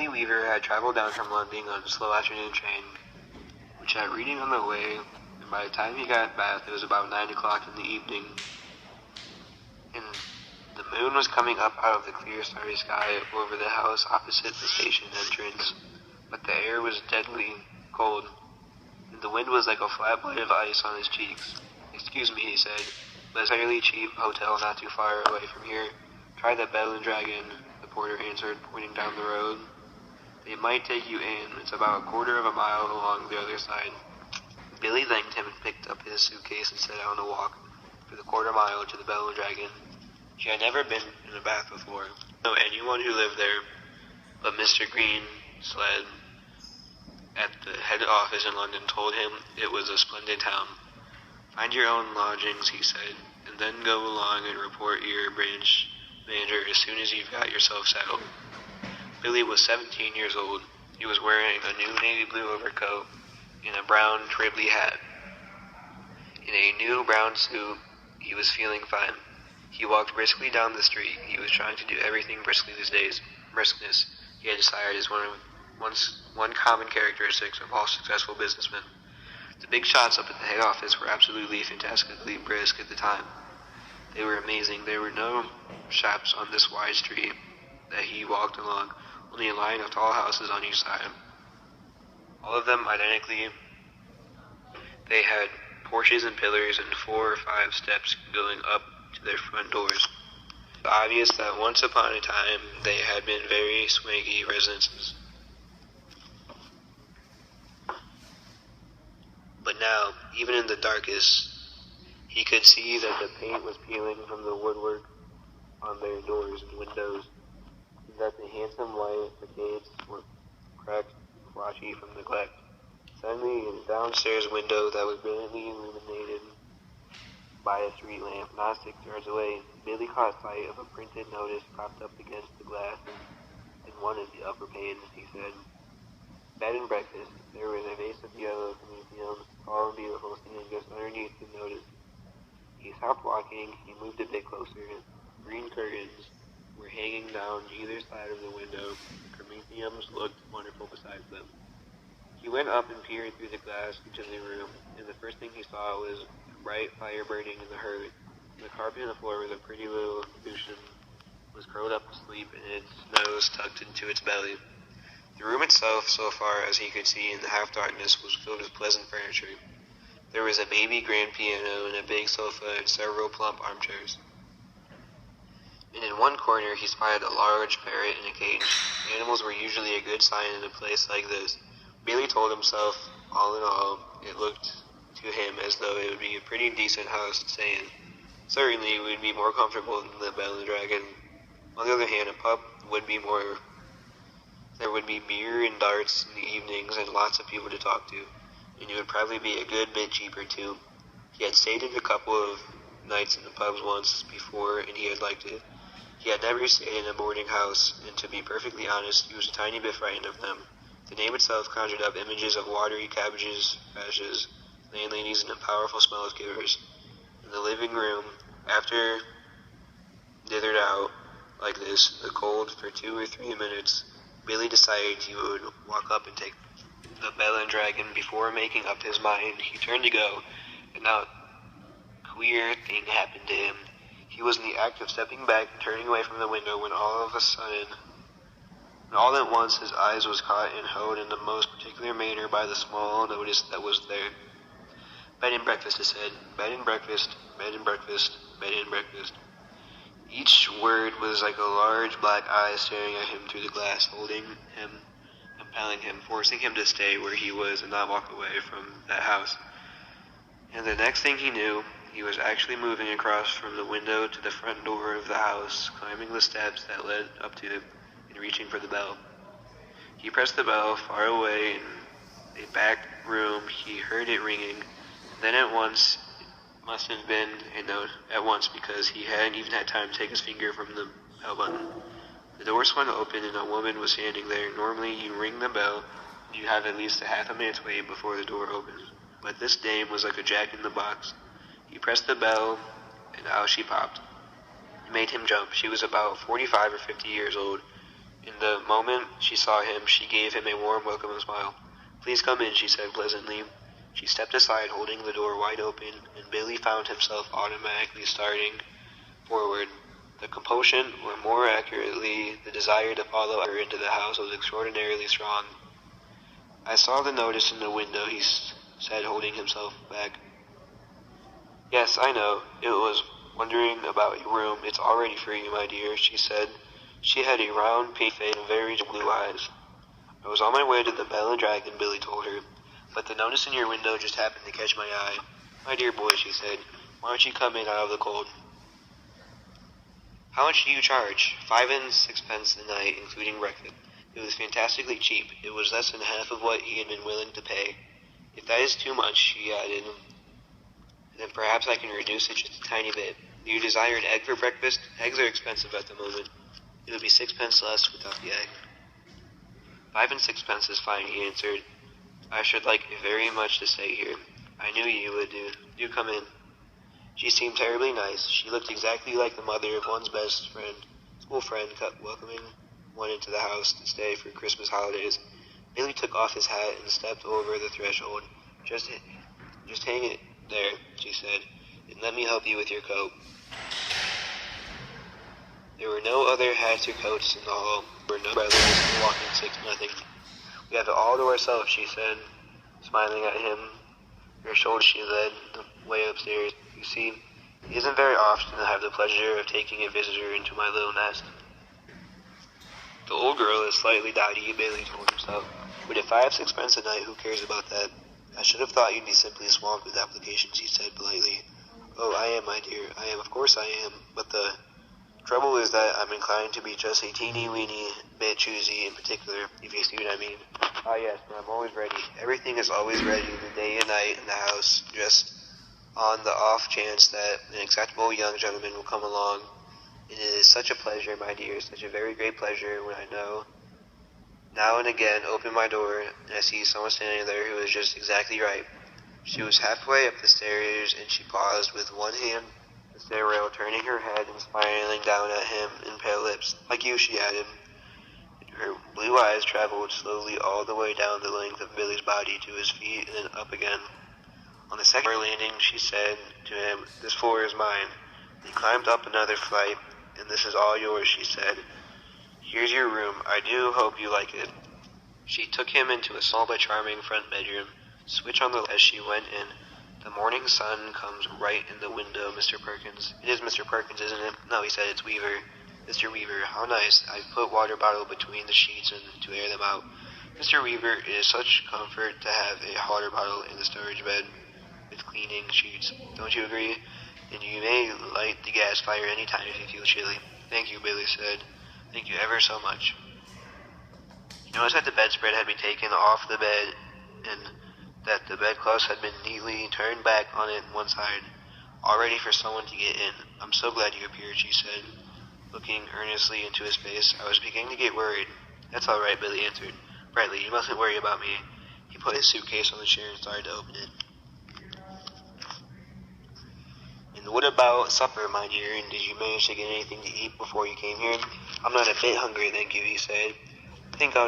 Stanley Weaver had traveled down from London on a slow afternoon train, which had reading on the way, and by the time he got back, it was about 9 o'clock in the evening, and the moon was coming up out of the clear starry sky over the house opposite the station entrance, but the air was deadly cold, and the wind was like a flat blade of ice on his cheeks. "Excuse me," he said, "but it's a fairly cheap hotel not too far away from here. Try the Bell and Dragon," the porter answered, pointing down the road. "They might take you in. It's about a quarter of a mile along the other side." Billy thanked him and picked up his suitcase and set out on a walk for the quarter mile to the Bell and Dragon. She had never been in a bath before. No anyone who lived there, but Mr. Greenslade at the head office in London told him it was a splendid town. "Find your own lodgings," he said, "and then go along and report your branch manager as soon as you've got yourself settled." Billy was 17 years old. He was wearing a new navy blue overcoat and a brown Tribbley hat. In a new brown suit, he was feeling fine. He walked briskly down the street. He was trying to do everything briskly these days. Briskness, he had decided, is one common characteristic of all successful businessmen. The big shots up at the head office were absolutely fantastically brisk at the time. They were amazing. There were no shops on this wide street that he walked along, only a line of tall houses on each side. All of them identically. They had porches and pillars and 4 or 5 steps going up to their front doors. It was obvious that once upon a time they had been very swanky residences. But now, even in the darkest, he could see that the paint was peeling from the woodwork on their doors and windows, and that the handsome white facades were cracked and blotchy from neglect. Suddenly, in a downstairs window that was brilliantly illuminated by a street lamp not 6 yards away, Billy caught sight of a printed notice propped up against the glass in one of the upper panes. He said, "Bed and breakfast." There was a vase of yellow museums, tall and beautiful, standing just underneath the notice. He stopped walking. He moved a bit closer. Green curtains were hanging down either side of the window. The Prometheums looked wonderful beside them. He went up and peered through the glass into the room, and the first thing he saw was a bright fire burning in the hearth. The carpet on the floor with a pretty little cushion was curled up to sleep, and its nose tucked into its belly. The room itself, so far as he could see in the half-darkness, was filled with pleasant furniture. There was a baby grand piano and a big sofa and several plump armchairs. And in one corner he spied a large parrot in a cage. Animals were usually a good sign in a place like this. Billy told himself, all in all, it looked to him as though it would be a pretty decent house to stay in. Certainly it would be more comfortable than the Bell and Dragon. On the other hand, a pub would be more. There would be beer and darts in the evenings and lots of people to talk to, and it would probably be a good bit cheaper too. He had stayed in a couple of nights in the pubs once before, and he had liked it. He had never stayed in a boarding house, and to be perfectly honest, he was a tiny bit frightened of them. The name itself conjured up images of watery cabbages, ashes, landladies, and a powerful smell of givers. In the living room, after dithered out like this, the cold for 2 or 3 minutes, Billy decided he would walk up and take the Bell and Dragon. Before making up his mind, he turned to go, and now a queer thing happened to him. He was in the act of stepping back and turning away from the window when all at once his eyes was caught and held in the most particular manner by the small notice that was there. "Bed and breakfast," it said. "Bed and breakfast, bed and breakfast, bed and breakfast." Each word was like a large black eye staring at him through the glass, holding him, compelling him, forcing him to stay where he was and not walk away from that house. And the next thing he knew, he was actually moving across from the window to the front door of the house, climbing the steps that led up to it, and reaching for the bell. He pressed the bell far away in a back room. He heard it ringing. Then at once, must have been a note at once, because he hadn't even had time to take his finger from the bell button. The door swung open and a woman was standing there. Normally you ring the bell and you have at least a half a minute's wait before the door opens. But this dame was like a jack in the box. He pressed the bell and out she popped. It made him jump. She was about 45 or 50 years old, In the moment she saw him, she gave him a warm, welcoming smile. "Please come in," she said pleasantly. She stepped aside, holding the door wide open, and Billy found himself automatically starting forward. The compulsion, or more accurately, the desire to follow her into the house was extraordinarily strong. "I saw the notice in the window," he said, holding himself back. "Yes, I know. It was wondering about your room. It's all ready for you, my dear," she said. She had a round, pink face and very blue eyes. "I was on my way to the Bell and Dragon," Billy told her, "but the notice in your window just happened to catch my eye." "My dear boy," she said, "why don't you come in out of the cold?" "How much do you charge?" 5 and 6 pence a night, including breakfast. It was fantastically cheap. It was less than half of what he had been willing to pay. "If that is too much," she added, "then perhaps I can reduce it just a tiny bit. Do you desire an egg for breakfast? Eggs are expensive at the moment." "It will be 6 pence less without the egg." 5 and 6 pence is fine," he answered. "I should like very much to stay here. I knew you would do. Do come in." She seemed terribly nice. She looked exactly like the mother of one's best friend, school friend, welcoming one into the house to stay for Christmas holidays. Billy took off his hat and stepped over the threshold. Just hang it there," she said, "and let me help you with your coat." There were no other hats or coats in the hall. There were no umbrellas, no walking sticks, nothing. "We have it all to ourselves," she said, smiling at him. Her shoulder she led the way upstairs. "You see, it isn't very often I have the pleasure of taking a visitor into my little nest." "The old girl is slightly dowdy," Bailey told himself. "But if I have 6 pence a night, who cares about that?" "I should have thought you'd be simply swamped with applications," he said politely. "Oh, I am, my dear. I am, of course I am. But the trouble is that I'm inclined to be just a teeny-weeny bit choosy in particular, if you see what I mean." "Ah, yes, but I'm always ready. Everything is always ready, the day and night in the house, just on the off chance that an acceptable young gentleman will come along. And it is such a pleasure, my dear, such a very great pleasure when I now and again open my door and I see someone standing there who is just exactly right." She was halfway up the stairs and she paused with one hand on the stairrail, turning her head and smiling down at him in pale lips. "Like you," she added. Her blue eyes traveled slowly all the way down the length of Billy's body to his feet and then up again. On the second floor landing, she said to him, "This floor is mine." They climbed up another flight. "And this is all yours," she said. "Here's your room. I do hope you like it." She took him into a small but charming front bedroom. Switch on the light as she went in. "The morning sun comes right in the window, Mr. Perkins." "It is Mr. Perkins, isn't it?" "No," he said, "it's Weaver." "Mr. Weaver, how nice. I've put water bottle between the sheets and to air them out." "Mr. Weaver, it is such comfort to have a water bottle in the storage bed with cleaning sheets. Don't you agree? And you may light the gas fire any time if you feel chilly." "Thank you," Billy said. "Thank you ever so much." He noticed that the bedspread had been taken off the bed and that the bedclothes had been neatly turned back on it one side, all ready for someone to get in. "I'm so glad you appeared," she said, looking earnestly into his face. "I was beginning to get worried." "That's all right," Billy answered brightly. "You mustn't worry about me." He put his suitcase on the chair and started to open it. "And what about supper, my dear? And did you manage to get anything to eat before you came here?" "I'm not a bit hungry, thank you," he said. "I think I'll